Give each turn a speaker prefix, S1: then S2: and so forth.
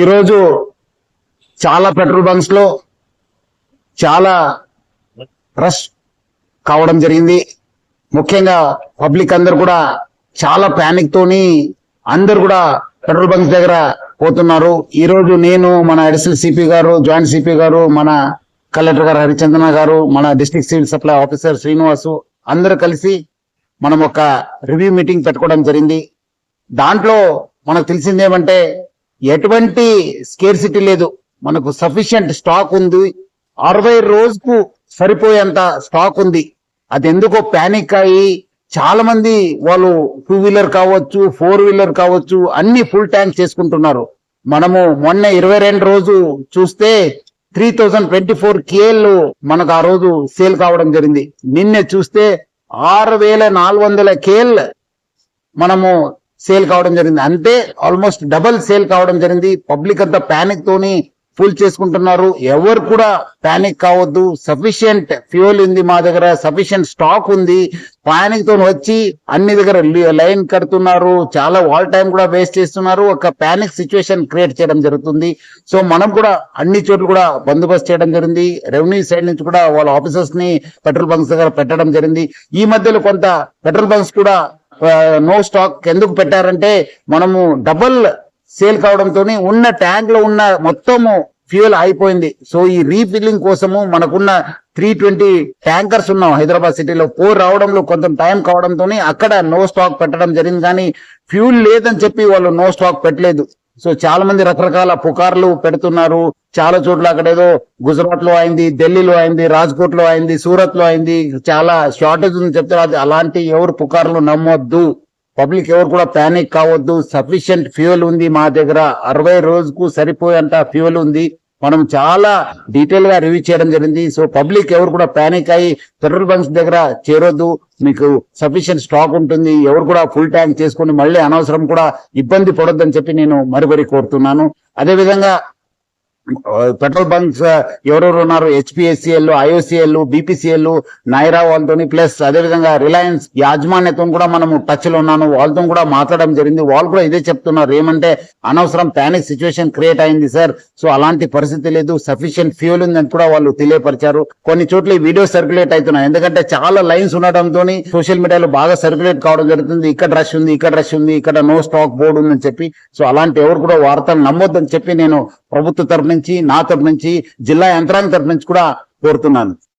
S1: ఈరోజు చాలా petrol bunks లో చాలా రష్ కావడం జరిగింది. ముఖ్యంగా పబ్లిక్ అందరు కూడా చాలా ప్యానిక్ తోని అందరు కూడా పెట్రోల్ బంక్స్ దగ్గర పోతున్నారు. ఈ రోజు నేను, మన అడిషనల్ సిపి గారు, జాయింట్ సిపి గారు, మన కలెక్టర్ గారు హరిచందన గారు, మన district civil supply officer Srinivasu అందరూ కలిసి మనం ఒక రివ్యూ మీటింగ్ పెట్టుకోవడం జరిగింది. దాంట్లో మనకు తెలిసింది ఏమంటే ఎటువంటి స్కేర్సిటీ లేదు, మనకు సఫిషియంట్ స్టాక్ ఉంది. 60 రోజుకు సరిపోయేంత స్టాక్ ఉంది. అది ఎందుకో ప్యానిక్ అయ్యి చాలా మంది వాళ్ళు 2 వీలర్ కావచ్చు, 4 వీలర్ కావచ్చు, అన్ని ఫుల్ ట్యాంక్ చేసుకుంటున్నారు. మనము మొన్న 22 రోజు చూస్తే 3024 KL మనకు ఆ రోజు సేల్ కావడం జరిగింది. నిన్నే చూస్తే 6400 KL మనము సేల్ కావడం జరిగింది. అంటే ఆల్మోస్ట్ డబల్ సేల్ కావడం జరిగింది. పబ్లిక్ అంతా ప్యానిక్ తోని ఫుల్ చేసుకుంటున్నారు. ఎవరు కూడా ప్యానిక్ కావద్దు. సఫిషియంట్ ఫ్యూయల్ ఉంది మా దగ్గర, సఫిషియంట్ స్టాక్ ఉంది. ప్యానిక్ తో వచ్చి అన్ని దగ్గర లైన్ కడుతున్నారు, చాలా వాల్ టైం కూడా వేస్ట్ చేస్తున్నారు. ఒక ప్యానిక్ సిచ్యువేషన్ క్రియేట్ చేయడం జరుగుతుంది. సో మనం కూడా అన్ని చోట్ల కూడా బందోబస్తు చేయడం జరిగింది. రెవెన్యూ సైడ్ నుంచి కూడా వాళ్ళ ఆఫీసర్స్ ని పెట్రోల్ బంక్స్ దగ్గర పెట్టడం జరిగింది. ఈ మధ్యలో కొంత పెట్రోల్ బంక్స్ కూడా నో స్టాక్ ఎందుకు పెట్టారంటే మనము డబుల్ సేల్ కావడంతో ఉన్న ట్యాంక్ లో ఉన్న మొత్తము ఫ్యూయల్ అయిపోయింది. సో ఈ రీఫిల్లింగ్ కోసము మనకున్న 320 ట్యాంకర్స్ ఉన్నాం హైదరాబాద్ సిటీలో. 4 రావడంలో కొంత టైం కావడంతో అక్కడ నో స్టాక్ పెట్టడం జరిగింది. కానీ ఫ్యూల్ లేదని చెప్పి వాళ్ళు నో స్టాక్ పెట్టలేదు. సో చాలా మంది రకరకాల పుకార్లు పెడుతున్నారు. చాలా చోట్ల అక్కడ ఏదో గుజరాత్ లో అయింది, ఢిల్లీలో అయింది, రాజ్కోట్ లో అయింది, సూరత్ లో అయింది, చాలా షార్టేజ్ ఉంది చెప్తారు. అది అలాంటి ఎవరు పుకార్లు నమ్మొద్దు. పబ్లిక్ ఎవరు కూడా ప్యానిక్ కావద్దు. సఫిషియంట్ ఫ్యూయల్ ఉంది మా దగ్గర. 60 రోజుకు సరిపోయేంత ఫ్యూయల్ ఉంది. మనం చాలా డీటెయిల్ గా రివ్యూ చేయడం జరిగింది. సో పబ్లిక్ ఎవరు కూడా ప్యానిక్ అయ్యి పెట్రోల్ బంక్స్ దగ్గర చేరొద్దు. మీకు సఫిషియంట్ స్టాక్ ఉంటుంది. ఎవరు కూడా ఫుల్ ట్యాంక్ చేసుకుని మళ్ళీ అనవసరం కూడా ఇబ్బంది పడొద్దని చెప్పి నేను మరీ కోరుతున్నాను. అదేవిధంగా పెట్రోల్ బంక్స్ ఎవరెవరు ఉన్నారు, హెచ్పిఎస్సిఎల్, ఐఓసిఎల్, బీపీసీఎల్, నైరా వాళ్ళతో ప్లస్ అదేవిధంగా రిలయన్స్ యాజమాన్యతో కూడా మనము టచ్ లో ఉన్నాను. వాళ్ళతో కూడా మాట్లాడడం జరిగింది. వాళ్ళు కూడా ఇదే చెప్తున్నారు, ఏమంటే అనవసరం ప్యానిక్ సిచ్యువేషన్ క్రియేట్ అయింది సార్. సో అలాంటి పరిస్థితి లేదు, సఫిషియంట్ ఫ్యూల్ ఉందని కూడా వాళ్ళు తెలియపరిచారు. కొన్ని చోట్ల వీడియో సర్క్యులేట్ అవుతున్నాయి, ఎందుకంటే చాలా లైన్స్ ఉండడంతో సోషల్ మీడియాలో బాగా సర్క్యులేట్ కావడం జరుగుతుంది. ఇక్కడ రష్ ఉంది, ఇక్కడ రష్ ఉంది, ఇక్కడ నో స్టాక్ బోర్డు ఉందని చెప్పి. సో అలాంటి ఎవరు కూడా వార్తలు నమ్మొద్దని చెప్పి నేను ప్రభుత్వ తరఫు నుంచి, నా తరఫు నుంచి, జిల్లా యంత్రాంగం తరఫు నుంచి కూడా కోరుతున్నాను.